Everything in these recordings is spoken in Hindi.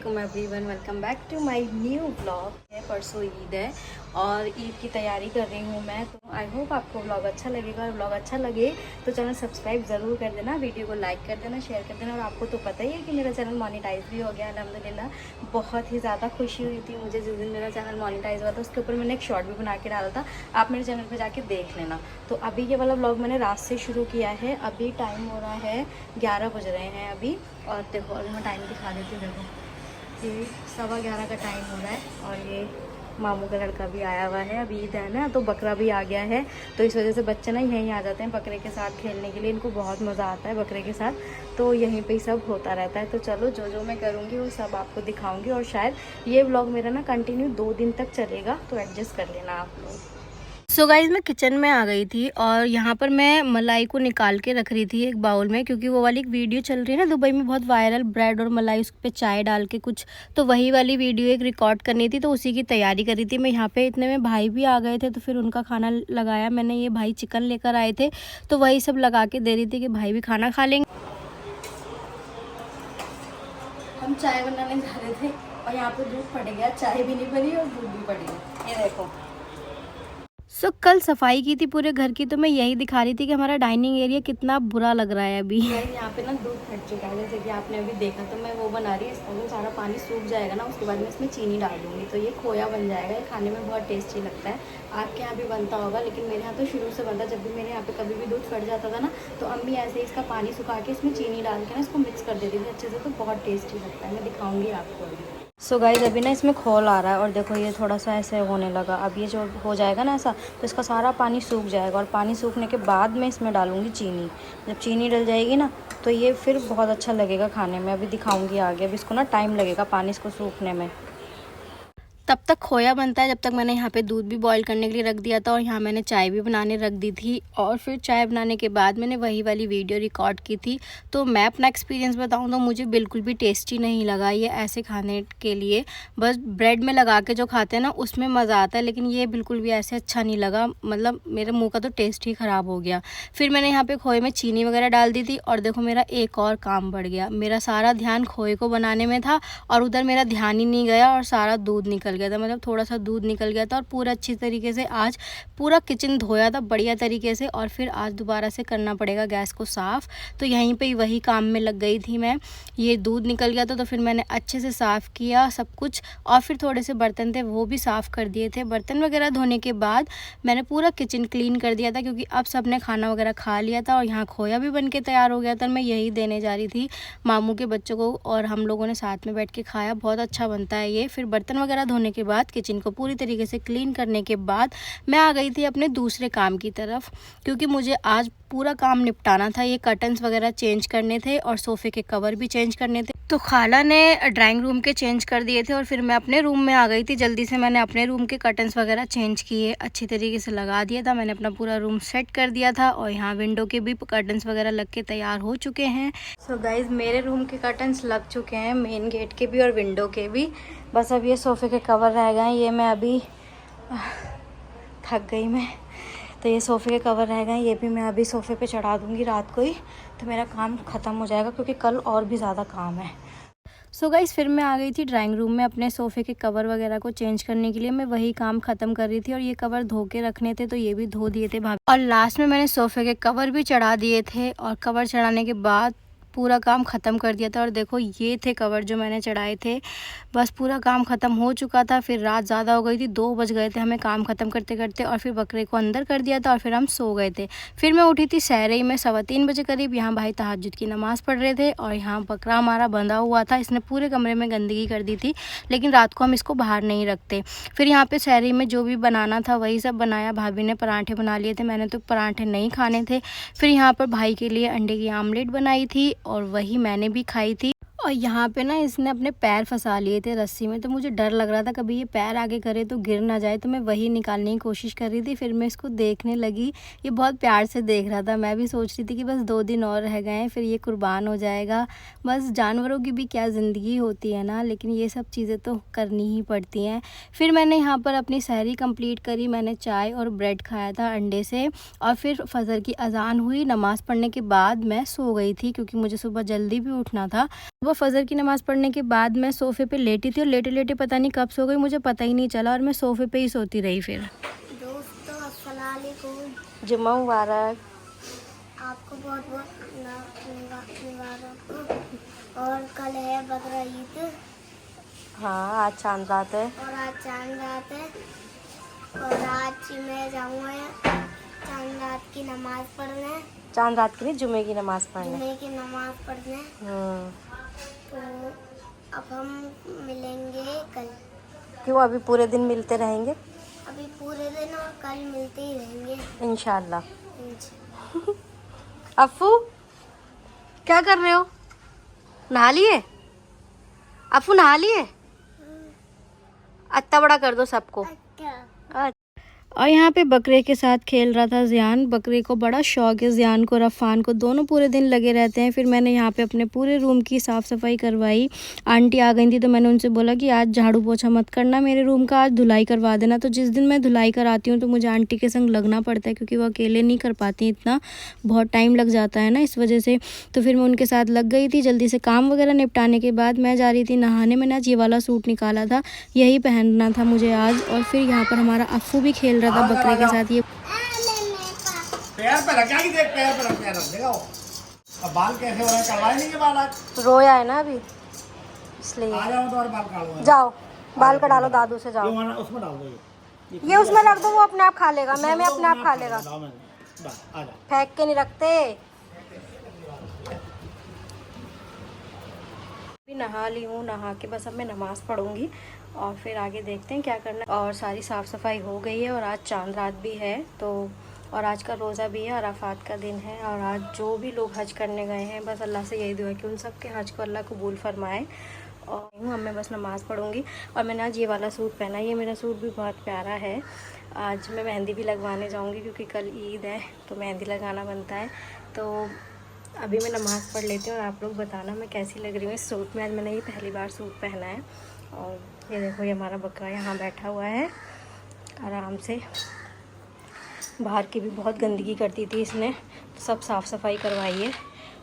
वालेकुम everyone, welcome back to my new vlog. परसों ईद है और ईद की तैयारी कर रही हूँ मैं। तो आई होप आपको व्लॉग अच्छा लगेगा और व्लॉग अच्छा लगे तो चैनल सब्सक्राइब ज़रूर कर देना, वीडियो को लाइक कर देना, शेयर कर देना। और आपको तो पता ही है कि मेरा चैनल मोनेटाइज भी हो गया अल्हम्दुलिल्लाह। बहुत ही ज़्यादा खुशी हुई थी मुझे जिस दिन मेरा चैनल मोनेटाइज हुआ था। उसके ऊपर मैंने एक शॉर्ट भी बना के डाला था, आप मेरे चैनल पर जाके देख लेना। तो अभी ये वाला व्लॉग मैंने रात से शुरू किया है। अभी टाइम हो रहा है 11 बज रहे हैं अभी। और देखो अभी मैं टाइम दिखा देती हूँ। देखो ये 11:15 का टाइम हो रहा है और ये मामू का लड़का भी आया हुआ है। अभी ईद है ना, तो बकरा भी आ गया है, तो इस वजह से बच्चे ना यहीं आ जाते हैं बकरे के साथ खेलने के लिए। इनको बहुत मज़ा आता है बकरे के साथ, तो यहीं पे ही सब होता रहता है। तो चलो जो जो मैं करूँगी वो सब आपको दिखाऊँगी। और शायद ये व्लॉग मेरा ना कंटिन्यू 2 दिन तक चलेगा, तो एडजस्ट कर लेना आप लोग। सो गाइज़ मैं किचन में आ गई थी और यहाँ पर मैं मलाई को निकाल के रख रही थी एक बाउल में, क्योंकि वो वाली एक वीडियो चल रही है ना दुबई में बहुत वायरल, ब्रेड और मलाई उस पर चाय डाल के कुछ, तो वही वाली वीडियो एक रिकॉर्ड करनी थी, तो उसी की तैयारी कर रही थी मैं यहाँ पे। इतने में भाई भी आ गए थे तो फिर उनका खाना लगाया मैंने। ये भाई चिकन लेकर आए थे तो वही सब लगा के दे रही थी कि भाई भी खाना खा लेंगे। हम चाय बनाने जा रहे थे और यहाँ पे दूध फट गया, चाय भी नहीं बनी और दूध भी फट गया। ये देखो। कल सफाई की थी पूरे घर की, तो मैं यही दिखा रही थी कि हमारा डाइनिंग एरिया कितना बुरा लग रहा है अभी। यहाँ पे ना दूध फट चुका है जैसे कि आपने अभी देखा। तो मैं वो बना रही है, इसका सारा पानी सूख जाएगा ना, उसके बाद मैं इसमें चीनी डाल दूँगी तो ये खोया बन जाएगा। ये खाने में बहुत टेस्टी लगता है। आपके यहाँ भी बनता होगा, लेकिन मेरे यहाँ तो शुरू से बनता है। जब भी मेरे यहाँ पे कभी भी दूध फट जाता था ना, तो अम्मी ऐसे ही इसका पानी सुखा के इसमें चीनी डाल के ना इसको मिक्स कर देती थी अच्छे से, तो बहुत टेस्टी लगता है। मैं दिखाऊँगी आपको अभी। सो गाइस अभी ना इसमें खोल आ रहा है और देखो ये थोड़ा सा ऐसे होने लगा। अब ये जो हो जाएगा ना ऐसा, तो इसका सारा पानी सूख जाएगा और पानी सूखने के बाद मैं इसमें डालूँगी चीनी। जब चीनी डल जाएगी ना, तो ये फिर बहुत अच्छा लगेगा खाने में। अभी दिखाऊंगी आगे। अभी इसको ना टाइम लगेगा पानी इसको सूखने में। तब तक खोया बनता है, जब तक मैंने यहाँ पे दूध भी बॉईल करने के लिए रख दिया था और यहाँ मैंने चाय भी बनाने रख दी थी। और फिर चाय बनाने के बाद मैंने वही वाली वीडियो रिकॉर्ड की थी। तो मैं अपना एक्सपीरियंस बताऊँ तो मुझे बिल्कुल भी टेस्टी नहीं लगा ये ऐसे खाने के लिए। बस ब्रेड में लगा के जो खाते हैं ना उसमें मज़ा आता है, लेकिन ये बिल्कुल भी ऐसे अच्छा नहीं लगा। मतलब मेरे मुँह का तो टेस्ट ही ख़राब हो गया। फिर मैंने यहाँ पर खोए में चीनी वगैरह डाल दी थी और देखो मेरा एक और काम बढ़ गया। मेरा सारा ध्यान खोए को बनाने में था और उधर मेरा ध्यान ही नहीं गया और सारा दूध निकल गया था। मतलब थोड़ा सा दूध निकल गया था और पूरा अच्छी तरीके से आज पूरा किचन धोया था बढ़िया तरीके से। और फिर आज दोबारा से करना पड़ेगा गैस को साफ़। तो यहीं पे ही वही काम में लग गई थी मैं। ये दूध निकल गया था तो फिर मैंने अच्छे से साफ़ किया सब कुछ। और फिर थोड़े से बर्तन थे वो भी साफ़ कर दिए थे। बर्तन वगैरह धोने के बाद मैंने पूरा किचन क्लीन कर दिया था, क्योंकि अब सब ने खाना वगैरह खा लिया था और यहाँ खोया भी बन के तैयार हो गया था। मैं यही देने जा रही थी मामू के बच्चों को और हम लोगों ने साथ में बैठ के खाया। बहुत अच्छा बनता है ये। फिर बर्तन वगैरह धोने के बाद किचन को पूरी तरीके से क्लीन करने के बाद मैं आ गई थी अपने दूसरे काम की तरफ, क्योंकि मुझे आज पूरा काम निपटाना था। ये कर्टन्स वगैरह चेंज करने थे और सोफ़े के कवर भी चेंज करने थे। तो खाला ने ड्राइंग रूम के चेंज कर दिए थे और फिर मैं अपने रूम में आ गई थी। जल्दी से मैंने अपने रूम के कर्टन्स वगैरह चेंज किए, अच्छी तरीके से लगा दिया था। मैंने अपना पूरा रूम सेट कर दिया था और यहाँ विंडो के भी कर्टन्स वगैरह लग के तैयार हो चुके हैं। सो गाइज़ मेरे रूम के कर्टन्स लग चुके हैं, मेन गेट के भी और विंडो के भी। बस अब ये सोफ़े के कवर रह गए हैं। ये मैं अभी थक गई मैं, तो ये सोफ़े के कवर रह गए। ये भी मैं अभी सोफ़े पे चढ़ा दूँगी रात को ही, तो मेरा काम ख़त्म हो जाएगा, क्योंकि कल और भी ज़्यादा काम है। सो गाइस फिर मैं आ गई थी ड्राइंग रूम में अपने सोफ़े के कवर वगैरह को चेंज करने के लिए। मैं वही काम ख़त्म कर रही थी और ये कवर धो के रखने थे, तो ये भी धो दिए थे भाभी। और लास्ट में मैंने सोफ़े के कवर भी चढ़ा दिए थे और कवर चढ़ाने के बाद पूरा काम ख़त्म कर दिया था। और देखो ये थे कवर जो मैंने चढ़ाए थे। बस पूरा काम ख़त्म हो चुका था। फिर रात ज़्यादा हो गई थी, 2 बज गए थे हमें काम ख़त्म करते करते। और फिर बकरे को अंदर कर दिया था और फिर हम सो गए थे। फिर मैं उठी थी सहरे में 3:15 बजे करीब। यहाँ भाई तहज्जुद की नमाज़ पढ़ रहे थे और यहाँ बकरा हमारा बंधा हुआ था। इसने पूरे कमरे में गंदगी कर दी थी, लेकिन रात को हम इसको बाहर नहीं रखते। फिर यहाँ पे सहरी में जो भी बनाना था वही सब बनाया। भाभी ने पराठे बना लिए थे, मैंने तो पराठे नहीं खाने थे। फिर यहाँ पर भाई के लिए अंडे की आमलेट बनाई थी और वही मैंने भी खाई थी। और यहाँ पे ना इसने अपने पैर फंसा लिए थे रस्सी में, तो मुझे डर लग रहा था कभी ये पैर आगे करे तो गिर ना जाए, तो मैं वही निकालने की कोशिश कर रही थी। फिर मैं इसको देखने लगी, ये बहुत प्यार से देख रहा था। मैं भी सोच रही थी कि बस 2 दिन और रह गए हैं फिर ये कुर्बान हो जाएगा। बस जानवरों की भी क्या ज़िंदगी होती है ना, लेकिन ये सब चीज़ें तो करनी ही पड़ती हैं। फिर मैंने यहाँ पर अपनी सहरी कंप्लीट करी। मैंने चाय और ब्रेड खाया था अंडे से और फिर फजर की अजान हुई। नमाज़ पढ़ने के बाद मैं सो गई थी, क्योंकि मुझे सुबह जल्दी भी उठना था। वो फजर की नमाज़ पढ़ने के बाद मैं सोफ़े पे लेटी थी और लेटे लेटे पता नहीं कब सो गई, मुझे पता ही नहीं चला और मैं सोफ़े पे ही सोती रही। फिर दोस्तों अस्सलाम वालेकुम, जुम्मा मुबारक। आपको बहुत बहुत मुबारक। और कल है बकरा ईद हाँ, आज चांद रात है। और आज चांद रात है और आज मैं जाऊँगा चांद रात की नमाज पढ़ने, चांद रात के लिए जुम्मे की नमाज़ पढ़ने। जुम्मे की नमाज पढ़ने। तो अब हम मिलेंगे कल। क्यों, अभी पूरे दिन मिलते रहेंगे? अभी पूरे दिन और कल मिलते ही रहेंगे इंशाल्लाह। इंशाल्लाह। अफ़ू क्या कर रहे हो? नहा लिए? अफ़ू नहा लिए? अत्ता बड़ा कर दो सबको। अच्छा। और यहाँ पे बकरे के साथ खेल रहा था ज़ियान। बकरे को बड़ा शौक है, ज़ियान को, रफ़ान को, दोनों पूरे दिन लगे रहते हैं। फिर मैंने यहाँ पे अपने पूरे रूम की साफ़ सफाई करवाई। आंटी आ गई थी तो मैंने उनसे बोला कि आज झाड़ू पोछा मत करना मेरे रूम का, आज धुलाई करवा देना। तो जिस दिन मैं धुलाई कराती हूँ तो मुझे आंटी के संग लगना पड़ता है, क्योंकि वो अकेले नहीं कर पाती इतना, बहुत टाइम लग जाता है ना, इस वजह से। तो फिर मैं उनके साथ लग गई थी। जल्दी से काम वगैरह निपटाने के बाद मैं जा रही थी नहाने। मैंने आज ये वाला सूट निकाला था, यही पहनना था मुझे आज। और फिर यहाँ पर हमारा अफ़ू भी खेल रहा था बकरे के साथ। ये पैर पे रख, क्या की देख, पैर पे रख, पैर रख देगा वो। अब बाल कैसे हो रहे हैं, करवाए नहीं है बाल आज? रोया है ना अभी, इसलिए। आ जाओ तो और बाल काटो। जाओ बाल कटा लो दादू से, जाओ। उसमें डाल दो ये उसमें रख दो, वो अपने आप खा लेगा। मैं अपने आप खा लेगा, आ जाओ। फेंक के नहीं रखते। भी नहा ली हूँ, नहा के बस अब मैं नमाज़ पढ़ूंगी और फिर आगे देखते हैं क्या करना है। और सारी साफ़ सफाई हो गई है और आज चांद रात भी है तो, और आज का रोज़ा भी है, अराफात का दिन है। और आज जो भी लोग हज करने गए हैं, बस अल्लाह से यही दुआ है कि उन सब के हज को अल्लाह कबूल फरमाए। और अब मैं बस नमाज़ पढ़ूंगी। और मैंने आज ये वाला सूट पहना है, ये मेरा सूट भी बहुत प्यारा है। आज मैं मेहंदी भी लगवाने जाऊँगी क्योंकि कल ईद है तो मेहंदी लगाना बनता है। तो अभी मैं नमाज़ पढ़ लेती हूँ और आप लोग बताना मैं कैसी लग रही हूँ इस सूट में। आज मैंने ये पहली बार सूट पहना है। और ये देखो, ये हमारा बकरा यहाँ बैठा हुआ है आराम से। बाहर की भी बहुत गंदगी करती थी इसने, तो सब साफ़ सफाई करवाई है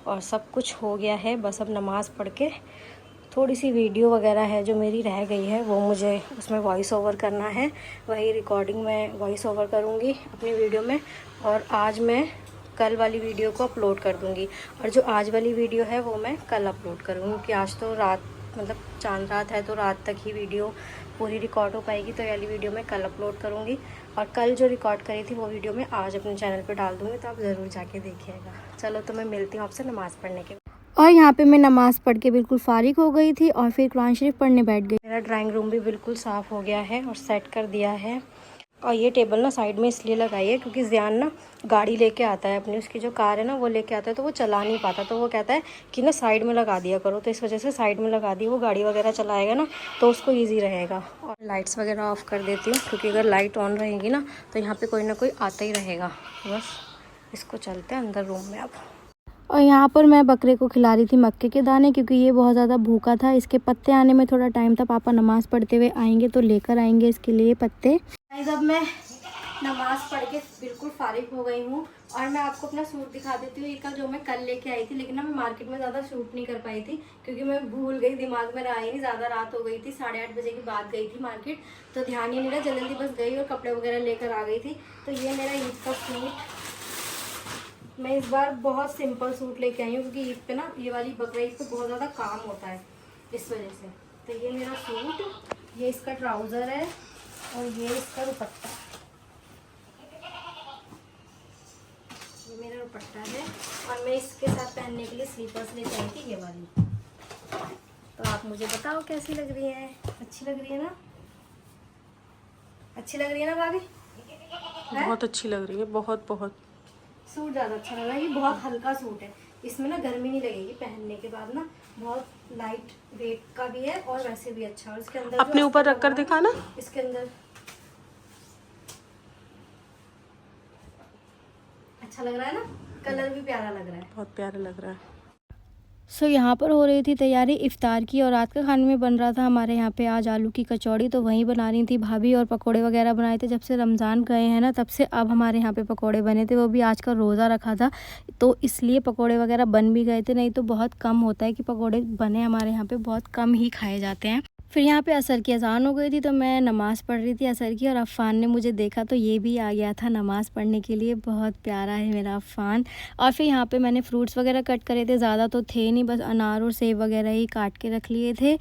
और सब कुछ हो गया है। बस अब नमाज़ पढ़ के थोड़ी सी वीडियो वगैरह है जो मेरी रह गई है, वो मुझे उसमें वॉइस ओवर करना है। वही रिकॉर्डिंग में वॉइस ओवर करूँगी अपनी वीडियो में। और आज मैं कल वाली वीडियो को अपलोड कर दूँगी और जो आज वाली वीडियो है वो मैं कल अपलोड करूँगी, क्योंकि आज तो रात, मतलब चांद रात है तो रात तक ही वीडियो पूरी रिकॉर्ड हो पाएगी। तो ये वाली वीडियो मैं कल अपलोड करूँगी और कल जो रिकॉर्ड करी थी वो वीडियो मैं आज अपने चैनल पे डाल दूँगी, तो आप ज़रूर जाके देखिएगा। चलो तो मैं मिलती हूँ आपसे नमाज़ पढ़ने के बाद। और यहाँ पे मैं नमाज़ पढ़ के बिल्कुल फ़ारिग हो गई थी और फिर कुरान शरीफ पढ़ने बैठ गई। मेरा ड्राइंग रूम भी बिल्कुल साफ़ हो गया है और सेट कर दिया है। और ये टेबल ना साइड में इसलिए लगाई है क्योंकि ज़ियान ना गाड़ी लेके आता है अपनी, उसकी जो कार है ना वो लेके आता है, तो वो चला नहीं पाता, तो वो कहता है कि ना साइड में लगा दिया करो। तो इस वजह से साइड में लगा दी। वो गाड़ी वगैरह चलाएगा ना तो उसको ईजी रहेगा। और लाइट्स वगैरह ऑफ़ कर देती हूँ क्योंकि अगर लाइट ऑन रहेगी ना तो यहाँ पर कोई ना कोई आता ही रहेगा। बस इसको चलते हैं अंदर रूम में अब। और यहाँ पर मैं बकरे को खिला रही थी मक्के के दाने, क्योंकि ये बहुत ज़्यादा भूखा था। इसके पत्ते आने में थोड़ा टाइम था, पापा नमाज़ पढ़ते हुए आएंगे तो लेकर आएंगे इसके लिए पत्ते। जब मैं नमाज़ पढ़ के बिल्कुल फारिग हो गई हूँ और मैं आपको अपना सूट दिखा देती हूँ। ये जो मैं कल लेके आई थी, लेकिन ना मैं मार्केट में ज़्यादा शूट नहीं कर पाई थी क्योंकि मैं भूल गई, दिमाग में रहा ही नहीं, ज़्यादा रात हो गई थी, 8:30 बजे के बाद गई थी मार्केट, तो ध्यान ही नहीं रहा, जल्दी बस गई और कपड़े वगैरह लेकर आ गई थी। तो ये मेरा ईद का सूट, मैं इस बार बहुत सिंपल सूट लेके आई हूँ क्योंकि ईद पे ना ये वाली बकरा ईद पे बहुत ज़्यादा काम होता है इस वजह से। तो ये मेरा सूट, ये इसका ट्राउज़र है और ये इसका दुपट्टा, ये मेरा दुपट्टा है। और मैं इसके साथ पहनने के लिए स्लीपर्स लेके आई थी, ये वाली। तो आप मुझे बताओ कैसी लग रही है? अच्छी लग रही है ना? अच्छी लग रही है ना भाभी? बहुत अच्छी लग रही है, बहुत बहुत। सूट ज़्यादा अच्छा लग रहा है। ये बहुत हल्का सूट है, इसमें ना गर्मी नहीं लगेगी पहनने के बाद ना, बहुत लाइट वेट का भी है और वैसे भी अच्छा। और इसके अंदर अपने ऊपर रख कर दिखा ना, इसके अंदर अच्छा लग रहा है ना, कलर भी प्यारा लग रहा है, बहुत प्यारा लग रहा है। सो यहाँ पर हो रही थी तैयारी इफ्तार की और रात का खाने में बन रहा था हमारे यहाँ पे आज आलू की कचौड़ी, तो वहीं बना रही थी भाभी, और पकोड़े वगैरह बनाए थे। जब से रमज़ान गए हैं ना तब से अब हमारे यहाँ पे पकोड़े बने थे, वो भी आज का रोज़ा रखा था तो इसलिए पकोड़े वगैरह बन भी गए थे, नहीं तो बहुत कम होता है कि पकोड़े बने, हमारे यहाँ पे बहुत कम ही खाए जाते हैं। फिर यहाँ पे असर की अज़ान हो गई थी तो मैं नमाज़ पढ़ रही थी असर की, और अफ़ान ने मुझे देखा तो ये भी आ गया था नमाज़ पढ़ने के लिए। बहुत प्यारा है मेरा अफ़ान। और फिर यहाँ पे मैंने फ्रूट्स वगैरह कट करे थे, ज़्यादा तो थे नहीं, बस अनार और सेब वगैरह ही काट के रख लिए थे।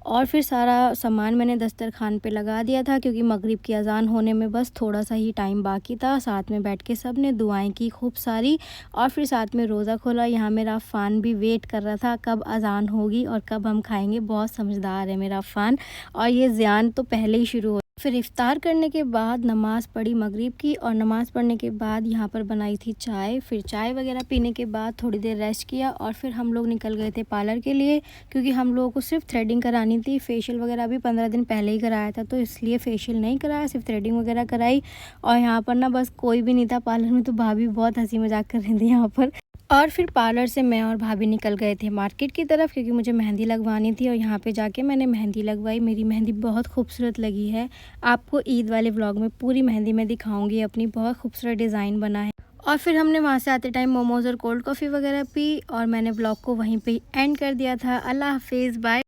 और फिर सारा सामान मैंने दस्तरखान पे लगा दिया था क्योंकि मगरिब की अज़ान होने में बस थोड़ा सा ही टाइम बाकी था। साथ में बैठ के सब ने दुआएं की खूब सारी, और फिर साथ में रोज़ा खोला। यहाँ मेरा फ़ान भी वेट कर रहा था कब अज़ान होगी और कब हम खाएंगे। बहुत समझदार है मेरा फ़ान, और ये ज़ियान तो पहले ही शुरू हो। फिर इफ़्तार करने के बाद नमाज़ पढ़ी मगरिब की, और नमाज़ पढ़ने के बाद यहाँ पर बनाई थी चाय। फिर चाय वगैरह पीने के बाद थोड़ी देर रेस्ट किया, और फिर हम लोग निकल गए थे पार्लर के लिए क्योंकि हम लोगों को सिर्फ थ्रेडिंग करानी थी। फेशियल वगैरह भी 15 दिन पहले ही कराया था तो इसलिए फेशियल नहीं कराया, सिर्फ थ्रेडिंग वगैरह कराई। और यहाँ पर ना बस कोई भी नहीं था पार्लर में, तो भाभी बहुत हंसी मजाक कर रही थी यहाँ पर। और फिर पार्लर से मैं और भाभी निकल गए थे मार्केट की तरफ क्योंकि मुझे मेहंदी लगवानी थी, और यहाँ पे जाके मैंने मेहंदी लगवाई। मेरी मेहंदी बहुत खूबसूरत लगी है। आपको ईद वाले व्लॉग में पूरी मेहंदी में दिखाऊंगी, अपनी बहुत खूबसूरत डिज़ाइन बना है। और फिर हमने वहाँ से आते टाइम मोमोज़ और कोल्ड कॉफ़ी वगैरह पी, और मैंने व्लॉग को वहीं पे एंड कर दिया था। अल्लाह हाफिज़, बाय।